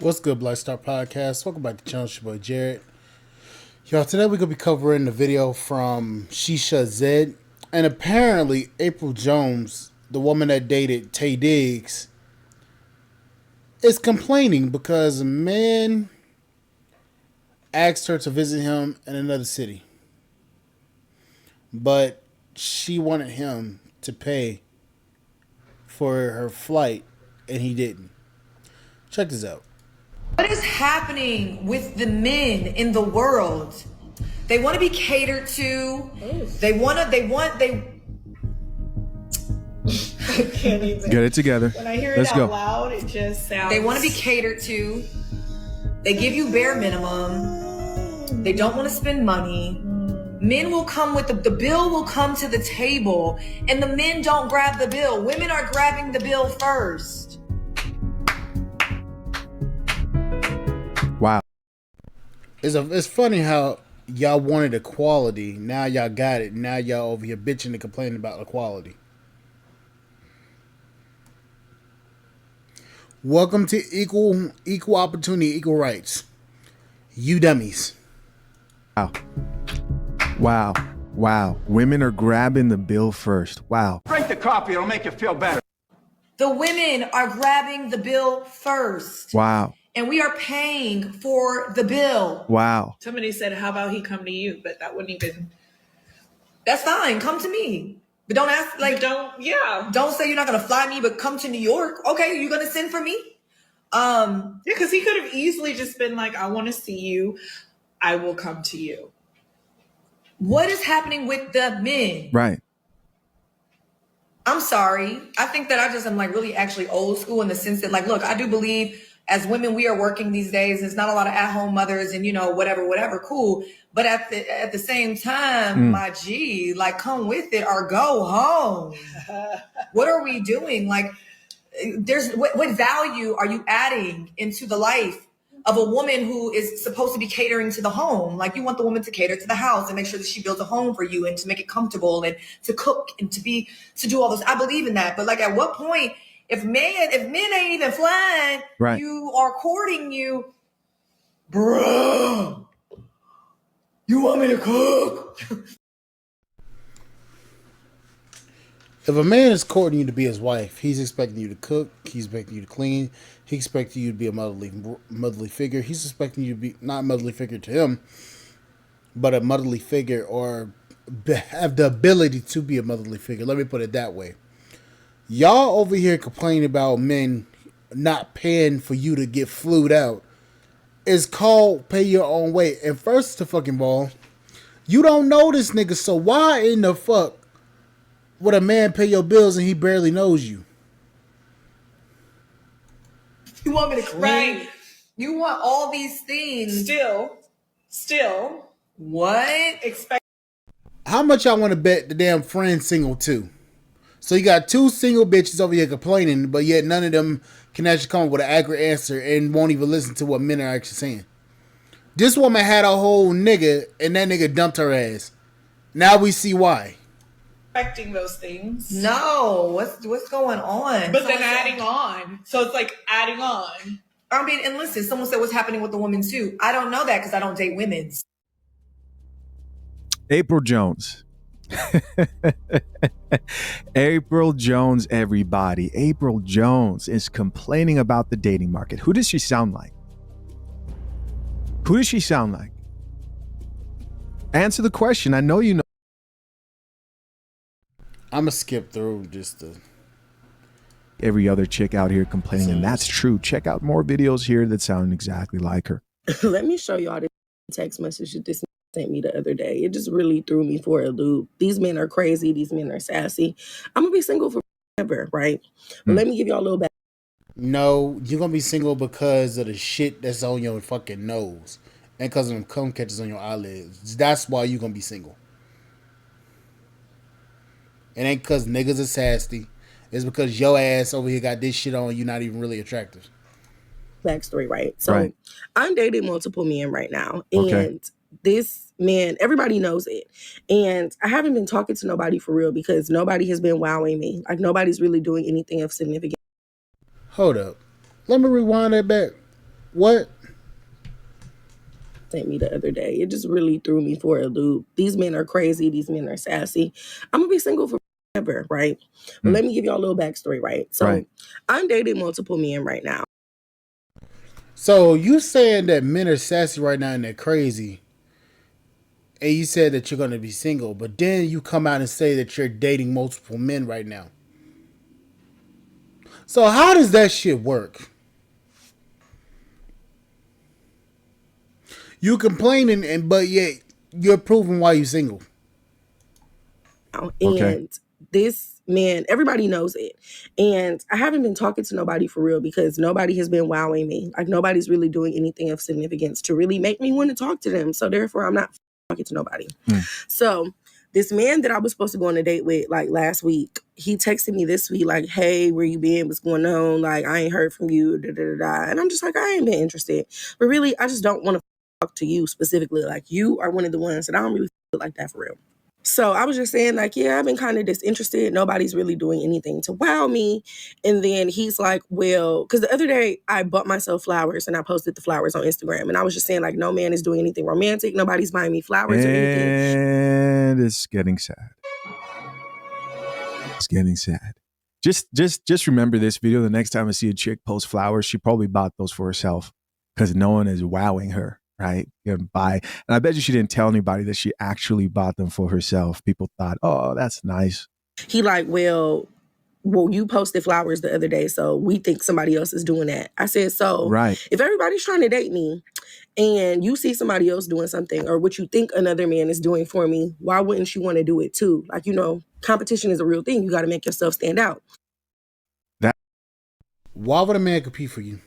What's good, Black Star Podcast? Welcome back to the channel. It's your boy Jared. Y'all, today we're going to be covering the video from Shisha Zed. And apparently, April Jones, the woman that dated Tay Diggs, is complaining because a man asked her to visit him in another city. But she wanted him to pay for her flight, and he didn't. Check this out. What is happening with the men in the world? They want to be catered to. They I can't even. Get it together. When I hear Let's it out go. loud, it just sounds. They want to be catered to. They give you bare minimum. They don't want to spend money. Men will come with the bill will come to the table, and the men don't grab the bill. Women are grabbing the bill first. Wow. It's funny how y'all wanted equality. Now y'all got it. Now y'all over here bitching and complaining about equality. Welcome to equal opportunity, equal rights. You dummies. Wow. Women are grabbing the bill first. Wow. Drink the coffee, it'll make you feel better. The women are grabbing the bill first. Wow. And we are paying for the bill. Wow. Somebody said, how about he come to you? But that wouldn't even. That's fine. Come to me. But don't ask, don't say you're not going to fly me, but come to New York. Okay, you're going to send for me? Yeah, because he could have easily just been like, I want to see you. I will come to you. What is happening with the men? Right. I'm sorry. I think that I just am really actually old school in the sense that look, I do believe as women, we are working these days. There's not a lot of at-home mothers and, whatever, cool. But at the same time, my G, come with it or go home. What are we doing? What value are you adding into the life of a woman who is supposed to be catering to the home? You want the woman to cater to the house and make sure that she builds a home for you and to make it comfortable and to cook and to do all this. I believe in that. But at what point, if men ain't even flying, right, you are courting you, bro. You want me to cook? If a man is courting you to be his wife, he's expecting you to cook. He's expecting you to clean. He's expecting you to be a motherly figure. He's expecting you to be not a motherly figure to him, but a motherly figure or have the ability to be a motherly figure. Let me put it that way. Y'all over here complaining about men not paying for you to get flued out. It's called pay your own way. And first of all, you don't know this nigga, so why in the fuck would a man pay your bills and he barely knows you? You want me to clean? Right. You want all these things. Still. What? How much y'all want to bet the damn friend's single too? So you got two single bitches over here complaining, but yet none of them can actually come up with an accurate answer and won't even listen to what men are actually saying. This woman had a whole nigga, and that nigga dumped her ass. Now we see why. Expecting those things. No, what's going on? But then adding on. So it's adding on. I mean, and listen, someone said what's happening with the women too. I don't know that because I don't date women. April Jones. April Jones, everybody. April Jones is complaining about the dating market. Who does she sound like? Who does she sound like? Answer the question. I know you know. I'm going to skip through just the... Every other chick out here complaining, and that's true. Check out more videos here that sound exactly like her. Let me show y'all the text message that this sent me the other day. It just really threw me for a loop. These men are crazy. These men are sassy. I'm going to be single forever, right? But let me give y'all a little back. No, you're going to be single because of the shit that's on your fucking nose. And because of them cum catches on your eyelids. That's why you're going to be single. It ain't because niggas are sassy. It's because your ass over here got this shit on. You're not even really attractive. Backstory, right? So right. I'm dating multiple men right now. And okay. This man, everybody knows it. And I haven't been talking to nobody for real because nobody has been wowing me. Nobody's really doing anything of significance. Hold up. Let me rewind that back. What? Sent me the other day. It just really threw me for a loop. These men are crazy. These men are sassy. I'm gonna be single forever, right? But let me give y'all a little backstory, right? So I'm dating multiple men right now. So you saying that men are sassy right now and they're crazy, and you said that you're gonna be single, but then you come out and say that you're dating multiple men right now. So how does that shit work? You complaining, and but yet you're proving why you're single. And this man, everybody knows it. And I haven't been talking to nobody for real because nobody has been wowing me. Like nobody's really doing anything of significance to really make me want to talk to them. So therefore, I'm not talking to nobody. So this man that I was supposed to go on a date with like last week, he texted me this week like, hey, where you been? What's going on? Like, I ain't heard from you. Da, da, da, da. And I'm just like, I ain't been interested. But really, I just don't want to talk to you specifically. Like you are one of the ones that I don't really feel like that for real. So I was just saying like, yeah, I've been kind of disinterested. Nobody's really doing anything to wow me. And then he's like, well, because the other day I bought myself flowers and I posted the flowers on Instagram. And I was just saying like, no man is doing anything romantic. Nobody's buying me flowers or anything. And it's getting sad. It's getting sad. Just remember this video. The next time I see a chick post flowers, she probably bought those for herself because no one is wowing her. Right? And I bet you she didn't tell anybody that she actually bought them for herself. People thought, oh, that's nice. He like, well, you posted flowers the other day, so we think somebody else is doing that. I said, so if everybody's trying to date me and you see somebody else doing something or what you think another man is doing for me, why wouldn't you want to do it too? Like, competition is a real thing. You got to make yourself stand out. Why would a man compete for you?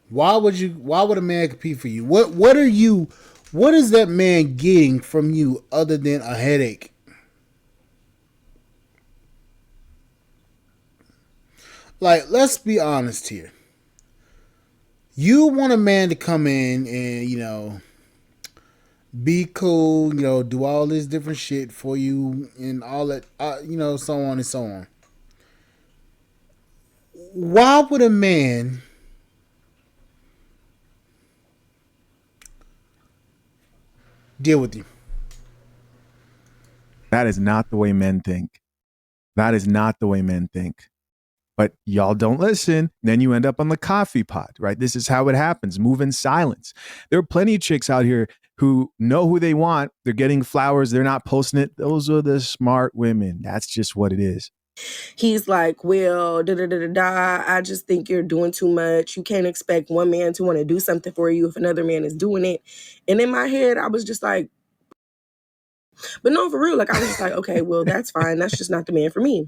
Why would a man compete for you? What is that man getting from you other than a headache? Like, let's be honest here. You want a man to come in and, be cool, do all this different shit for you and all that, so on and so on. Why would a man deal with you? That is not the way men think. That is not the way men think. But y'all don't listen. Then you end up on the coffee pot, right? This is how it happens. Move in silence. There are plenty of chicks out here who know who they want. They're getting flowers. They're not posting it. Those are the smart women. That's just what it is. He's like, well, I just think you're doing too much. You can't expect one man to want to do something for you if another man is doing it. And in my head, I was just like, but no, for real. Like, I was just like, okay, well, that's fine. That's just not the man for me.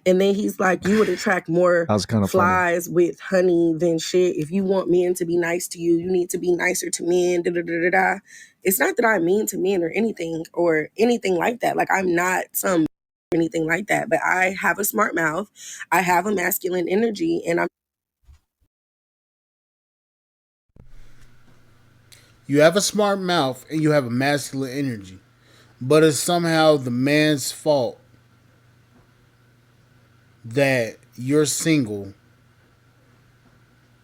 And then he's like, you would attract more flies with honey than shit. If you want men to be nice to you, you need to be nicer to men. It's not that I'm mean to men or anything like that. Like, I'm not some anything like that. But I have a smart mouth. I have a masculine energy. And You have a smart mouth and you have a masculine energy. But it's somehow the man's fault that you're single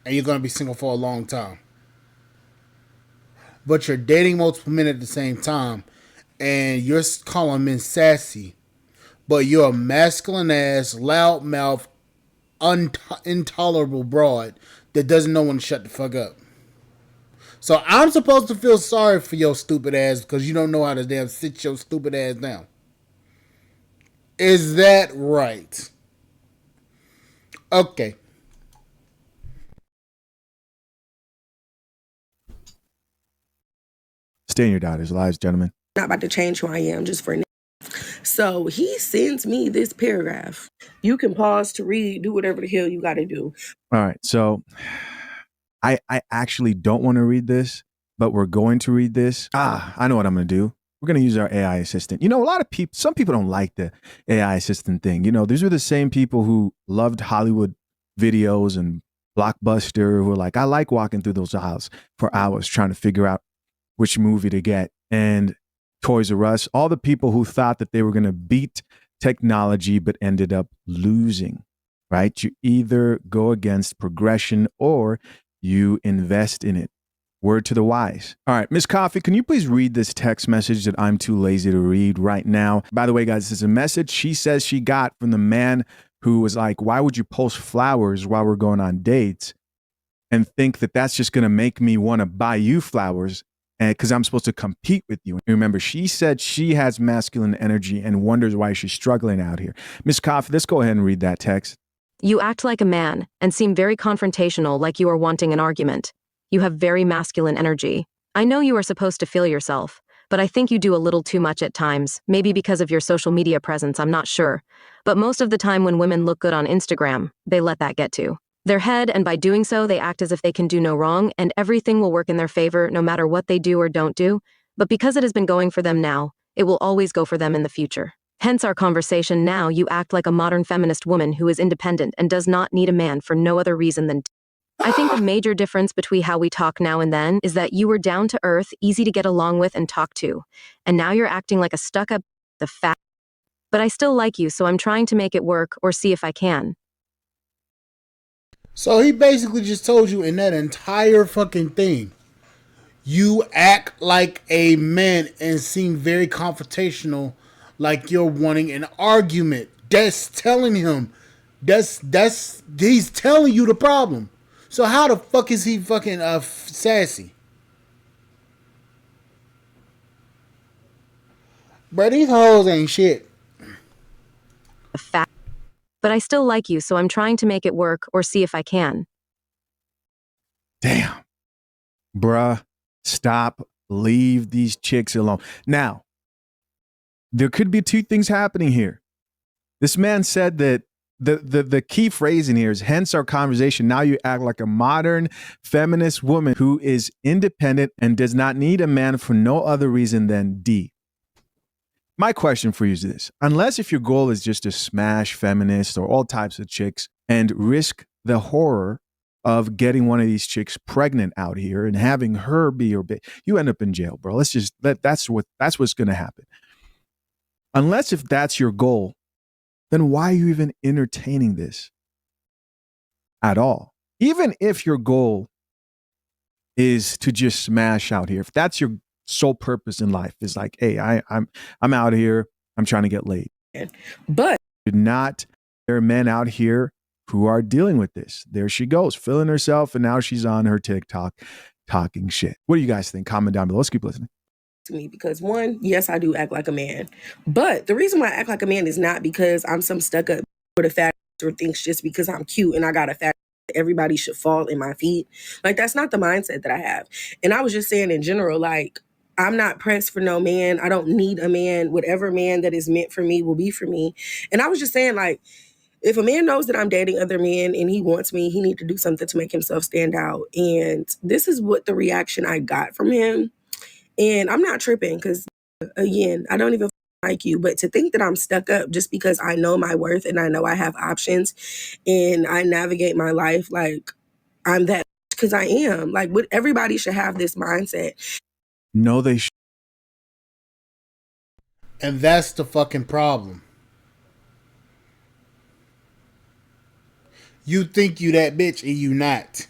and you're going to be single for a long time. But you're dating multiple men at the same time and you're calling men sassy. But you're a masculine ass, loud mouth, intolerable broad that doesn't know when to shut the fuck up. So I'm supposed to feel sorry for your stupid ass because you don't know how to damn sit your stupid ass down. Is that right? Okay. Stay in your daughter's lives, gentlemen. Not about to change who I am just for now. So he sends me this paragraph. You can pause to read, do whatever the hell you got to do. All right. So I actually don't want to read this, but we're going to read this. I know what I'm going to do. We're going to use our AI assistant. A lot of people, some people don't like the AI assistant thing. These are the same people who loved Hollywood videos and Blockbuster who are like, I like walking through those aisles for hours trying to figure out which movie to get. And Toys R Us, all the people who thought that they were going to beat technology but ended up losing. right? You either go against progression or you invest in it. Word to the wise. All right, Miss Coffee, can you please read this text message that I'm too lazy to read right now? By the way, guys, this is a message she says she got from the man who was like, why would you post flowers while we're going on dates and think that that's just going to make me want to buy you flowers because I'm supposed to compete with you? And remember, she said she has masculine energy and wonders why she's struggling out here. Miss Coffee, let's go ahead and read that text. You act like a man and seem very confrontational, like you are wanting an argument. You have very masculine energy. I know you are supposed to feel yourself, but I think you do a little too much at times, maybe because of your social media presence, I'm not sure. But most of the time when women look good on Instagram, they let that get to their head, and by doing so, they act as if they can do no wrong and everything will work in their favor no matter what they do or don't do. But because it has been going for them now, it will always go for them in the future. Hence our conversation now. You act like a modern feminist woman who is independent and does not need a man for no other reason than I think the major difference between how we talk now and then is that you were down to earth, easy to get along with and talk to, and now you're acting like a stuck-up, the fat. But I still like you, so I'm trying to make it work or see if I can. So he basically just told you in that entire fucking thing, you act like a man and seem very confrontational, like you're wanting an argument. That's telling him, he's telling you the problem. So how the fuck is he fucking sassy? Bro, these hoes ain't shit. The fat. But I still like you, so I'm trying to make it work or see if I can. Damn. Bruh, stop. Leave these chicks alone. Now, there could be two things happening here. This man said that the key phrase in here is, hence our conversation. Now you act like a modern feminist woman who is independent and does not need a man for no other reason than D. My question for you is this: unless if your goal is just to smash feminists or all types of chicks and risk the horror of getting one of these chicks pregnant out here and having her be your baby, you end up in jail, bro. That's what's going to happen. Unless if that's your goal, then why are you even entertaining this at all? Even if your goal is to just smash out here, if that's your sole purpose in life, is like, hey, I'm out here, I'm trying to get laid. But there are men out here who are dealing with this. There she goes, feeling herself, and now she's on her TikTok talking shit. What do you guys think? Comment down below. Let's keep listening. to me, because one, yes, I do act like a man, but the reason why I act like a man is not because I'm some stuck up or the fat or thinks just because I'm cute and I got a fat everybody should fall in my feet. Like, that's not the mindset that I have. And I was just saying in general, like, I'm not pressed for no man. I don't need a man. Whatever man that is meant for me will be for me. And I was just saying, like, if a man knows that I'm dating other men and he wants me, he needs to do something to make himself stand out. And this is what the reaction I got from him. And I'm not tripping because, again, I don't even like you. But to think that I'm stuck up just because I know my worth and I know I have options and I navigate my life like I'm that, because I am. Like, everybody should have this mindset. No, they should. And that's the fucking problem. You think you that bitch and you not.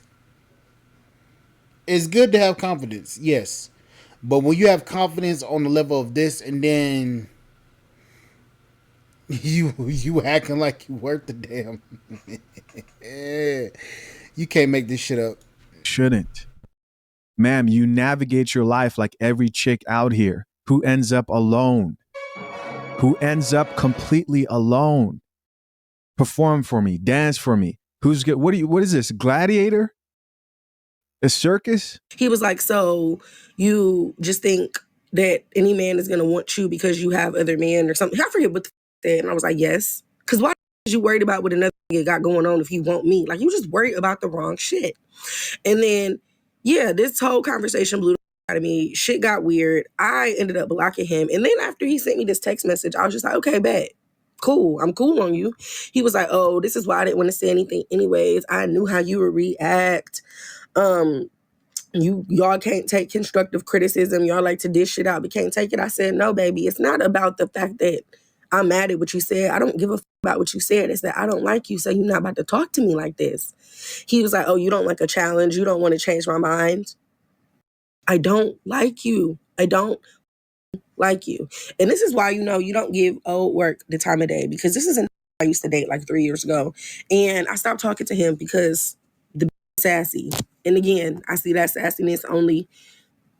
It's good to have confidence, yes. But when you have confidence on the level of this and then you acting like you worth the damn. You can't make this shit up. Shouldn't. Ma'am, you navigate your life like every chick out here who ends up alone, who ends up completely alone. Perform for me, dance for me. Who's good? What is this? Gladiator? A circus? He was like, so you just think that any man is going to want you because you have other men or something? I forget what the said. And I was like, yes. Because why is you worried about what another nigga got going on if you want me? Like, you just worried about the wrong shit. And then, yeah, this whole conversation blew out of me. Shit got weird. I ended up blocking him. And then after he sent me this text message, I was just like, okay, bet. Cool. I'm cool on you. He was like, oh, this is why I didn't want to say anything anyways. I knew how you would react. Y'all can't take constructive criticism. Y'all like to dish it out, but can't take it. I said, no, baby, it's not about the fact that I'm mad at what you said. I don't give a about what you said. It's that I don't like you, so you're not about to talk to me like this. He was like, oh, you don't like a challenge. You don't want to change my mind. I don't like you. I don't like you. And this is why, you don't give old work the time of day, because this is an I used to date like 3 years ago. And I stopped talking to him because the sassy. And again, I see that sassiness only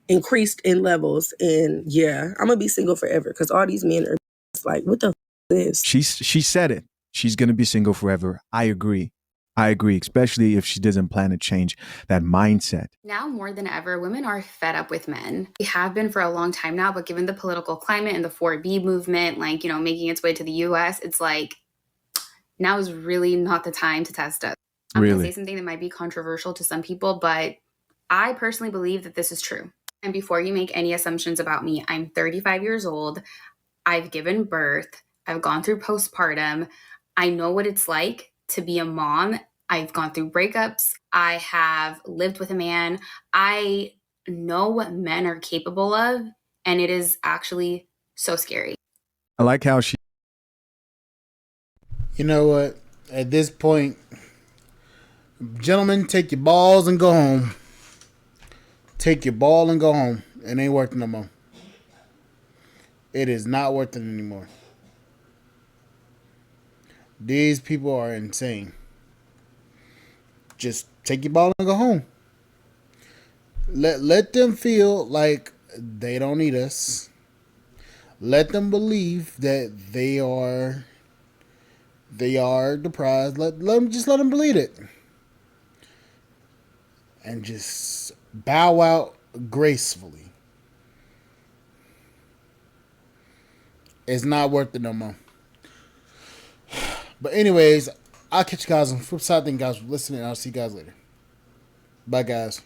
increased in levels. And yeah, I'm gonna be single forever because all these men are like, what the is this? She said it. She's going to be single forever. I agree, especially if she doesn't plan to change that mindset. Now more than ever, women are fed up with men. We have been for a long time now, but given the political climate and the 4B movement, making its way to the US, it's like, now is really not the time to test us. I'm going to say something that might be controversial to some people, but I personally believe that this is true. And before you make any assumptions about me, I'm 35 years old. I've given birth. I've gone through postpartum. I know what it's like to be a mom. I've gone through breakups. I have lived with a man. I know what men are capable of, and it is actually so scary. I like how she... You know what? At this point, gentlemen, take your balls and go home. Take your ball and go home. It ain't worth it no more. It is not worth it anymore. These people are insane. Just take your ball and go home. Let them feel like they don't need us. Let them believe that they are the prize. Let them believe it. And just bow out gracefully. It's not worth it no more. But anyways, I'll catch you guys on the flip side. Thank you guys for listening. I'll see you guys later. Bye, guys.